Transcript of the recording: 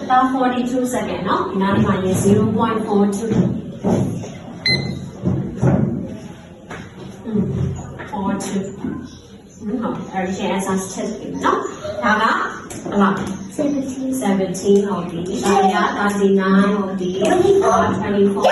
About 42 seconds, no? Now you 0.42. 42. Everything as I said, no? Now, 17 of these, 39 of these, 24.